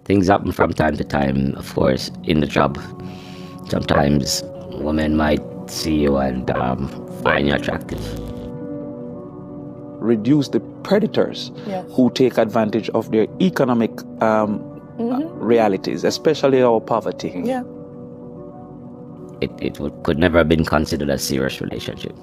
Things happen from time to time, of course, in the job. Sometimes women might see you and find you attractive. Reduce the predators who take advantage of their economic realities, especially our poverty. Yeah. It could never have been considered a serious relationship.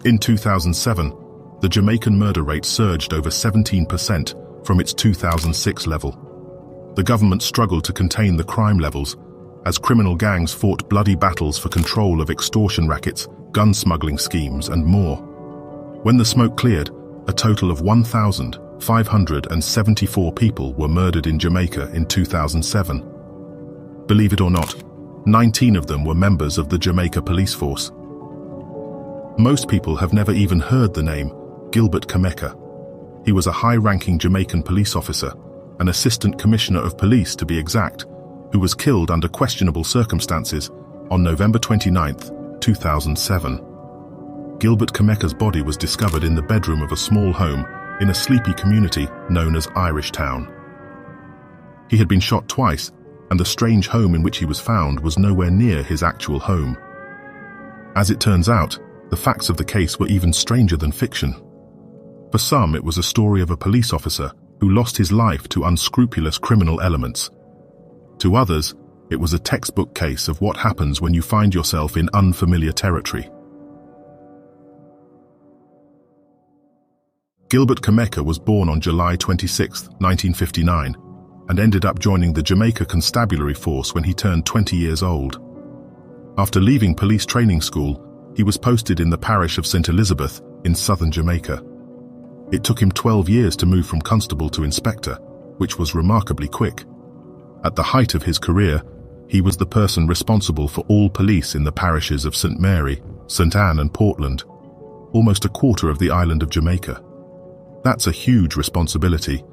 In 2007, the Jamaican murder rate surged over 17% from its 2006 level. The government struggled to contain the crime levels as criminal gangs fought bloody battles for control of extortion rackets, gun smuggling schemes, and more. When the smoke cleared, a total of 1,574 people were murdered in Jamaica in 2007. Believe it or not, 19 of them were members of the Jamaica police force. Most people have never even heard the name Gilbert Kameka. He was a high-ranking Jamaican police officer, an assistant commissioner of police to be exact, who was killed under questionable circumstances on November 29, 2007. Gilbert Kameka's body was discovered in the bedroom of a small home in a sleepy community known as Irish Town. He had been shot twice, and the strange home in which he was found was nowhere near his actual home. As it turns out, the facts of the case were even stranger than fiction. For some, it was a story of a police officer who lost his life to unscrupulous criminal elements. To others, it was a textbook case of what happens when you find yourself in unfamiliar territory. Gilbert Kameka was born on July 26, 1959, and ended up joining the Jamaica Constabulary Force when he turned 20 years old. After leaving police training school, he was posted in the parish of St. Elizabeth in southern Jamaica. It took him 12 years to move from constable to inspector, which was remarkably quick. At the height of his career, he was the person responsible for all police in the parishes of St. Mary, St. Anne and Portland, almost a quarter of the island of Jamaica. That's a huge responsibility,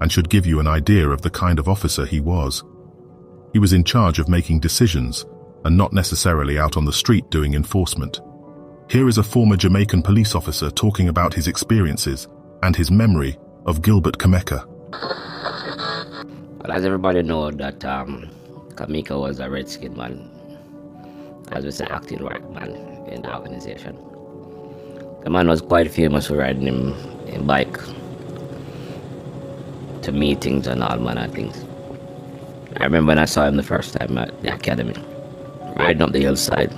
and should give you an idea of the kind of officer he was. He was in charge of making decisions, and not necessarily out on the street doing enforcement. Here is a former Jamaican police officer talking about his experiences and his memory of Gilbert Kameka. Well, as everybody knows that Kameka was a red-skinned man, as we say, acting white man in the organization. The man was quite famous for riding him bike to meetings and all manner of things. I remember when I saw him the first time at the academy, riding up the hillside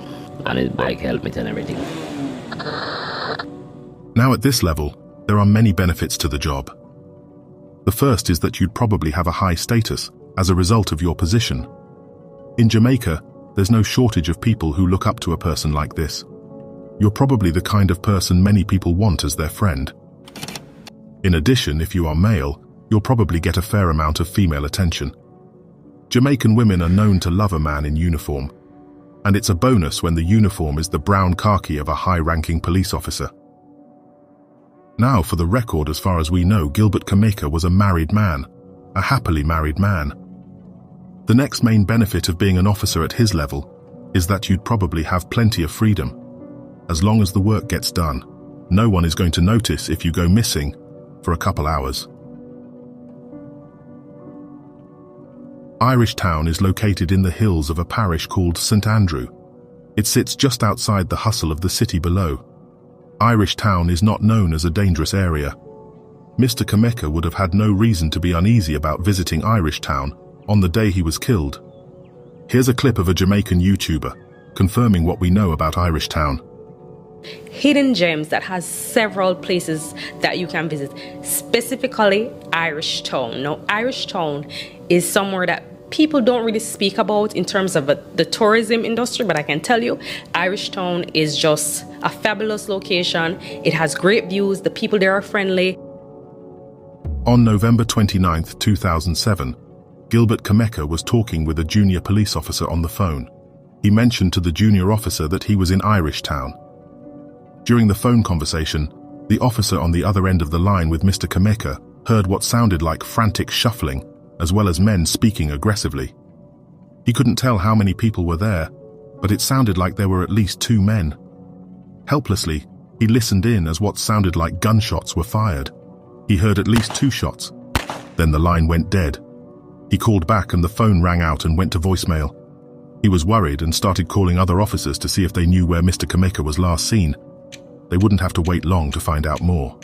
on his bike, helmet and everything. Now at this level, there are many benefits to the job. The first is that you'd probably have a high status as a result of your position. In Jamaica, there's no shortage of people who look up to a person like this. You're probably the kind of person many people want as their friend. In addition, if you are male, you'll probably get a fair amount of female attention. Jamaican women are known to love a man in uniform, and it's a bonus when the uniform is the brown khaki of a high-ranking police officer. Now, for the record, as far as we know, Gilbert Kameka was a married man, a happily married man. The next main benefit of being an officer at his level is that you'd probably have plenty of freedom. As long as the work gets done, no one is going to notice if you go missing for a couple hours. Irish Town is located in the hills of a parish called St. Andrew. It sits just outside the hustle of the city below. Irish Town is not known as a dangerous area. Mr. Kameka would have had no reason to be uneasy about visiting Irish Town on the day he was killed. Here's a clip of a Jamaican YouTuber confirming what we know about Irish Town. Hidden gems that has several places that you can visit, specifically Irish Town. Now, Irish Town is somewhere that people don't really speak about in terms of the tourism industry, but I can tell you, Irish Town is just a fabulous location. It has great views. The people there are friendly. On November 29, 2007, Gilbert Kameka was talking with a junior police officer on the phone. He mentioned to the junior officer that he was in Irish Town. During the phone conversation, the officer on the other end of the line with Mr. Kameka heard what sounded like frantic shuffling, as well as men speaking aggressively. He couldn't tell how many people were there, but it sounded like there were at least 2 men. Helplessly, he listened in as what sounded like gunshots were fired. He heard at least 2 shots. Then the line went dead. He called back and the phone rang out and went to voicemail. He was worried and started calling other officers to see if they knew where Mr. Kameka was last seen. They wouldn't have to wait long to find out more.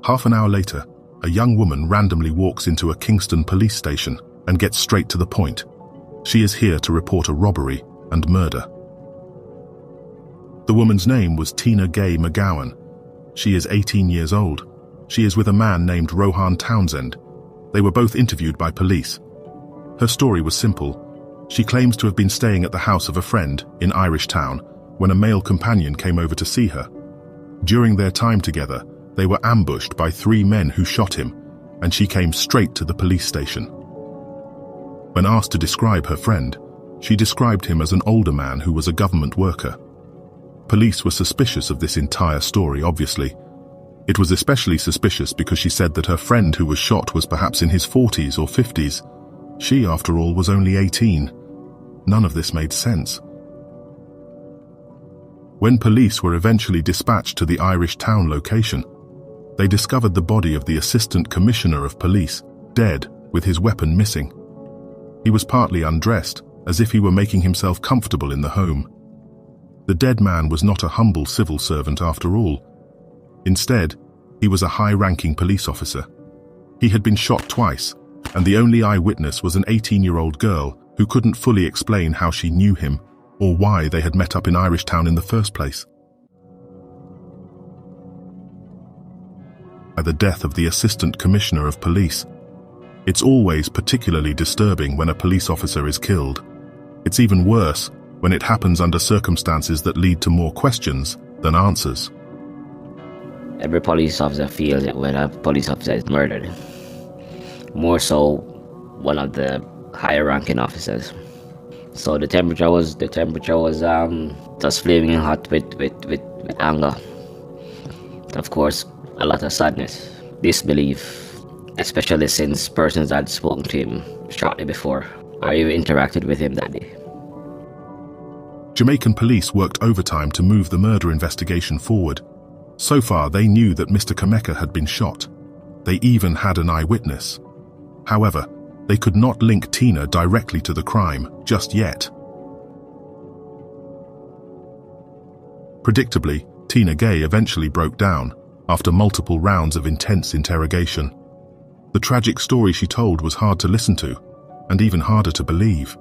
Half an hour later, a young woman randomly walks into a Kingston police station and gets straight to the point. She is here to report a robbery and murder. The woman's name was Tina Gay McGowan. She is 18 years old. She is with a man named Rohan Townsend. They were both interviewed by police. Her story was simple. She claims to have been staying at the house of a friend in Irish Town when a male companion came over to see her. During their time together, they were ambushed by 3 men who shot him, and she came straight to the police station. When asked to describe her friend, she described him as an older man who was a government worker. Police were suspicious of this entire story, obviously. It was especially suspicious because she said that her friend who was shot was perhaps in his 40s or 50s. She, after all, was only 18. None of this made sense. When police were eventually dispatched to the Irish Town location, they discovered the body of the Assistant Commissioner of Police, dead, with his weapon missing. He was partly undressed, as if he were making himself comfortable in the home. The dead man was not a humble civil servant after all. Instead, he was a high-ranking police officer. He had been shot twice, and the only eyewitness was an 18-year-old girl who couldn't fully explain how she knew him or why they had met up in Irish Town in the first place. At the death of the Assistant Commissioner of Police, it's always particularly disturbing when a police officer is killed. It's even worse when it happens under circumstances that lead to more questions than answers. Every police officer feels it when a police officer is murdered. More so, one of the higher ranking officers. So the temperature was just flaming hot with anger. Of course, a lot of sadness, disbelief, especially since persons had spoken to him shortly before or even interacted with him that day. Jamaican police worked overtime to move the murder investigation forward. So far, they knew that Mr. Kameka had been shot. They even had an eyewitness. However, they could not link Tina directly to the crime just yet. Predictably, Tina Gay eventually broke down after multiple rounds of intense interrogation. The tragic story she told was hard to listen to, and even harder to believe.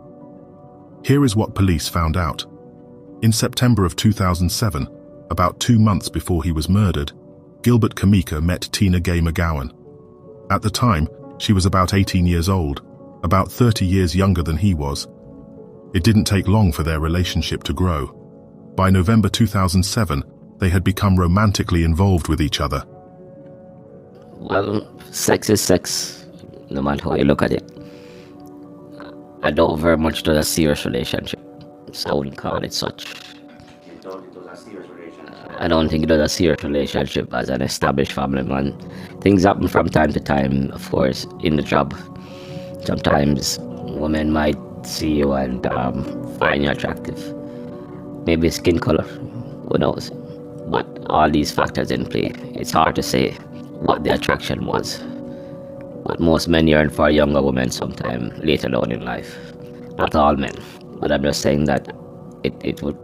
Here is what police found out. In September of 2007, about 2 months before he was murdered, Gilbert Kameka met Tina Gay McGowan. At the time, she was about 18 years old, about 30 years younger than he was. It didn't take long for their relationship to grow. By November 2007, they had become romantically involved with each other. Well, sex is sex, no matter how you look at it. I don't very much do a serious relationship, so I wouldn't call it such. I don't think it was a serious relationship as an established family man. Things happen from time to time, of course, in the job. Sometimes women might see you and find you attractive. Maybe skin color, who knows? But all these factors in play, it's hard to say what the attraction was. But most men yearn for a younger woman sometime later on in life. Not all men, but I'm just saying that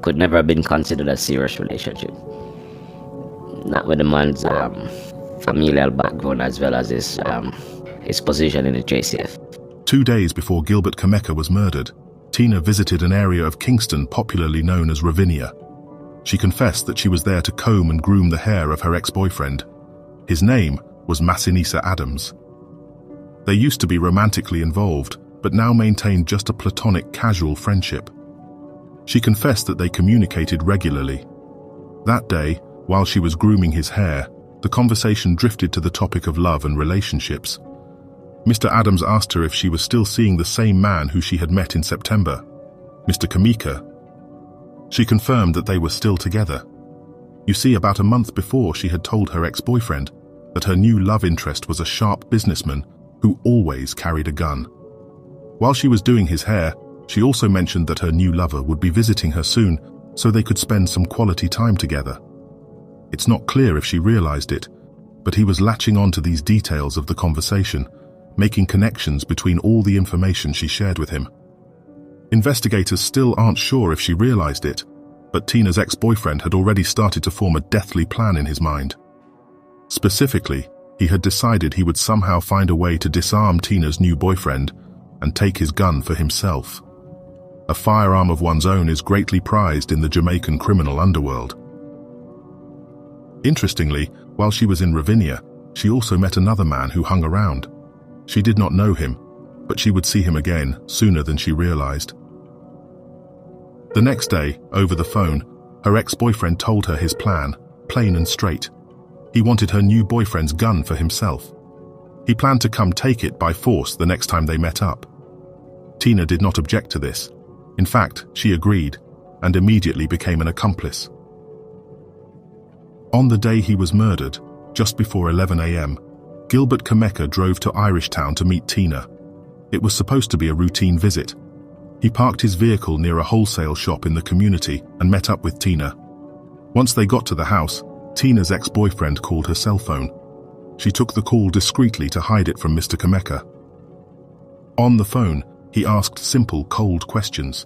could never have been considered a serious relationship. Not with the man's familial background as well as his position in the JCF. 2 days before Gilbert Kameka was murdered, Tina visited an area of Kingston popularly known as Ravinia. She confessed that she was there to comb and groom the hair of her ex-boyfriend. His name was Masinisa Adams. They used to be romantically involved, but now maintained just a platonic, casual friendship. She confessed that they communicated regularly. That day, while she was grooming his hair, the conversation drifted to the topic of love and relationships. Mr. Adams asked her if she was still seeing the same man who she had met in September, Mr. Kameka. She confirmed that they were still together. You see, about a month before, she had told her ex-boyfriend that her new love interest was a sharp businessman who always carried a gun. While she was doing his hair, she also mentioned that her new lover would be visiting her soon so they could spend some quality time together. It's not clear if she realized it, but he was latching on to these details of the conversation, making connections between all the information she shared with him. Investigators still aren't sure if she realized it, but Tina's ex-boyfriend had already started to form a deathly plan in his mind. Specifically, he had decided he would somehow find a way to disarm Tina's new boyfriend and take his gun for himself. A firearm of one's own is greatly prized in the Jamaican criminal underworld. Interestingly, while she was in Ravinia, she also met another man who hung around. She did not know him, but she would see him again sooner than she realized. The next day, over the phone, her ex-boyfriend told her his plan, plain and straight. He wanted her new boyfriend's gun for himself. He planned to come take it by force the next time they met up. Tina did not object to this. In fact, she agreed, and immediately became an accomplice. On the day he was murdered, just before 11 a.m., Gilbert Kameka drove to Irishtown to meet Tina. It was supposed to be a routine visit. He parked his vehicle near a wholesale shop in the community and met up with Tina. Once they got to the house, Tina's ex-boyfriend called her cell phone. She took the call discreetly to hide it from Mr. Kameka. On the phone, he asked simple, cold questions.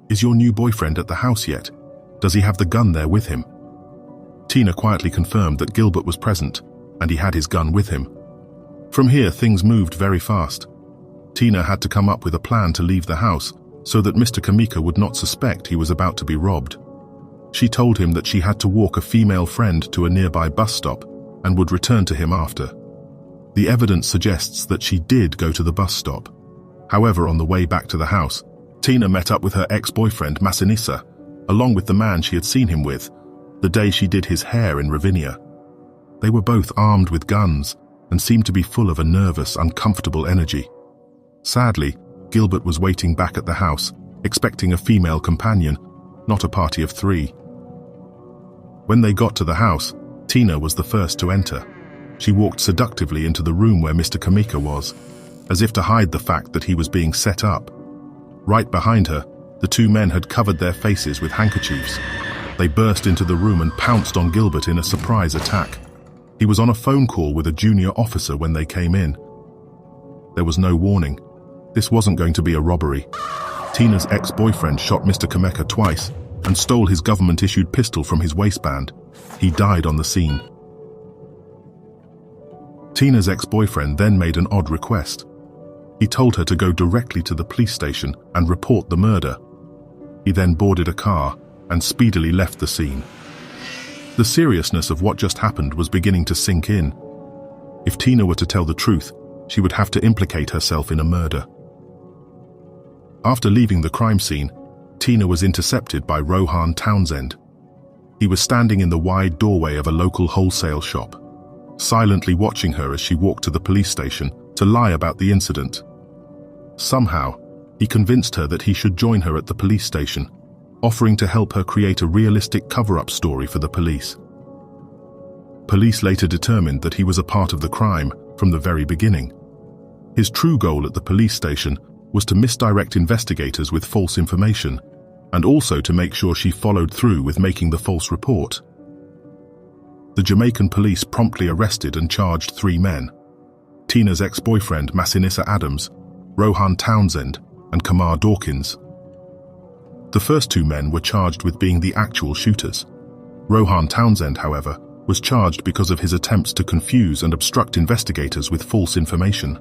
Is your new boyfriend at the house yet? Does he have the gun there with him? Tina quietly confirmed that Gilbert was present, and he had his gun with him. From here, things moved very fast. Tina had to come up with a plan to leave the house so that Mr. Kameka would not suspect he was about to be robbed. She told him that she had to walk a female friend to a nearby bus stop and would return to him after. The evidence suggests that she did go to the bus stop. However, on the way back to the house, Tina met up with her ex-boyfriend Masinissa, along with the man she had seen him with, the day she did his hair in Ravinia. They were both armed with guns and seemed to be full of a nervous, uncomfortable energy. Sadly, Gilbert was waiting back at the house, expecting a female companion, not a party of three. When they got to the house, Tina was the first to enter. She walked seductively into the room where Mr. Kameka was, as if to hide the fact that he was being set up. Right behind her, the two men had covered their faces with handkerchiefs. They burst into the room and pounced on Gilbert in a surprise attack. He was on a phone call with a junior officer when they came in. There was no warning. This wasn't going to be a robbery. Tina's ex-boyfriend shot Mr. Kameka twice and stole his government-issued pistol from his waistband. He died on the scene. Tina's ex-boyfriend then made an odd request. He told her to go directly to the police station and report the murder. He then boarded a car and speedily left the scene. The seriousness of what just happened was beginning to sink in. If Tina were to tell the truth, she would have to implicate herself in a murder. After leaving the crime scene, Tina was intercepted by Rohan Townsend. He was standing in the wide doorway of a local wholesale shop, silently watching her as she walked to the police station to lie about the incident. Somehow, he convinced her that he should join her at the police station, offering to help her create a realistic cover-up story for the police. Police later determined that he was a part of the crime from the very beginning. His true goal at the police station was to misdirect investigators with false information, and also to make sure she followed through with making the false report. The Jamaican police promptly arrested and charged 3 men: Tina's ex-boyfriend Masinissa Adams, Rohan Townsend, and Kamar Dawkins. The first 2 men were charged with being the actual shooters. Rohan Townsend, however, was charged because of his attempts to confuse and obstruct investigators with false information.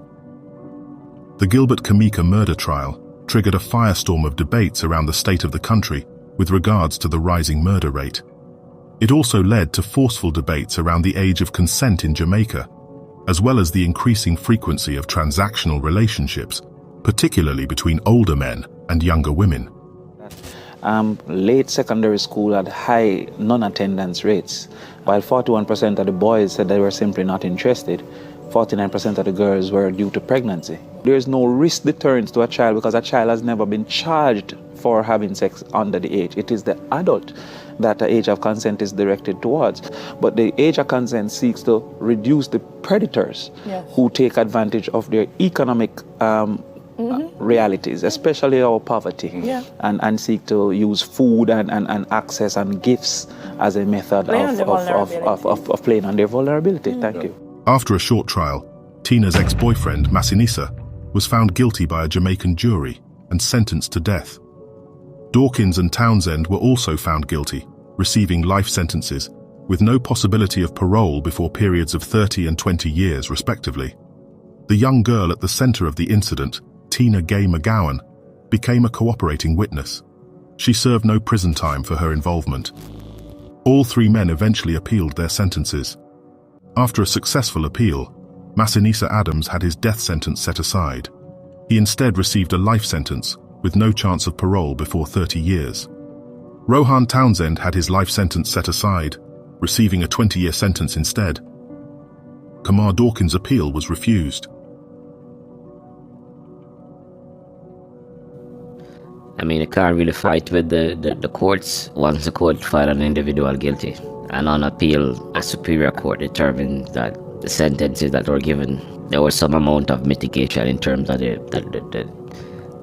The Gilbert Kameka murder trial triggered a firestorm of debates around the state of the country with regards to the rising murder rate. It also led to forceful debates around the age of consent in Jamaica, as well as the increasing frequency of transactional relationships, particularly between older men and younger women. Late secondary school had high non-attendance rates. While 41% of the boys said they were simply not interested, 49% of the girls were due to pregnancy. There is no risk deterrence to a child because a child has never been charged for having sex under the age. It is the adult that the age of consent is directed towards. But the age of consent seeks to reduce the predators who take advantage of their economic realities, especially our poverty, and seek to use food and access and gifts as a method of playing on their vulnerability. Thank you. After a short trial, Tina's ex-boyfriend, Masinisa, was found guilty by a Jamaican jury and sentenced to death. Dawkins and Townsend were also found guilty, receiving life sentences, with no possibility of parole before periods of 30 and 20 years, respectively. The young girl at the center of the incident, Tina Gay McGowan, became a cooperating witness. She served no prison time for her involvement. All three men eventually appealed their sentences. After a successful appeal, Masinisa Adams had his death sentence set aside. He instead received a life sentence, with no chance of parole before 30 years. Rohan Townsend had his life sentence set aside, receiving a 20-year sentence instead. Kamar Dawkins' appeal was refused. I mean, you can't really fight with the courts once the court find an individual guilty. And on appeal, a superior court determined that the sentences that were given, there was some amount of mitigation in terms of the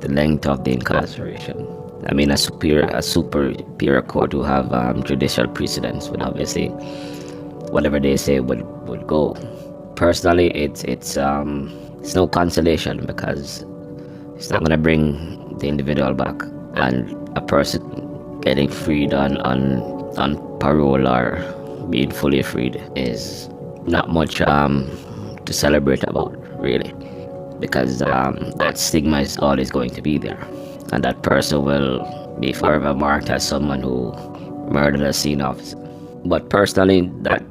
length of the incarceration. I mean, a superior court will have judicial precedence, but obviously, whatever they say would go. Personally, it's no consolation, because it's not gonna bring the individual back, and a person getting freed on parole or being fully freed is not much to celebrate about, really, because that stigma is always going to be there, and that person will be forever marked as someone who murdered a scene officer. But personally, that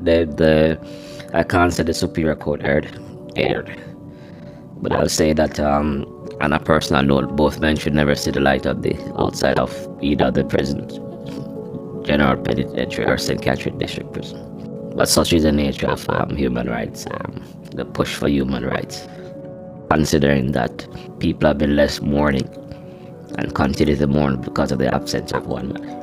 I can't say the Superior Court erred, but I'll say that on a personal note, both men should never see the light of the outside of either the prison, General Penitentiary, or St. Catherine District Prison. But such is the nature of human rights, the push for human rights, considering that people have been less mourning and continue to mourn because of the absence of one man.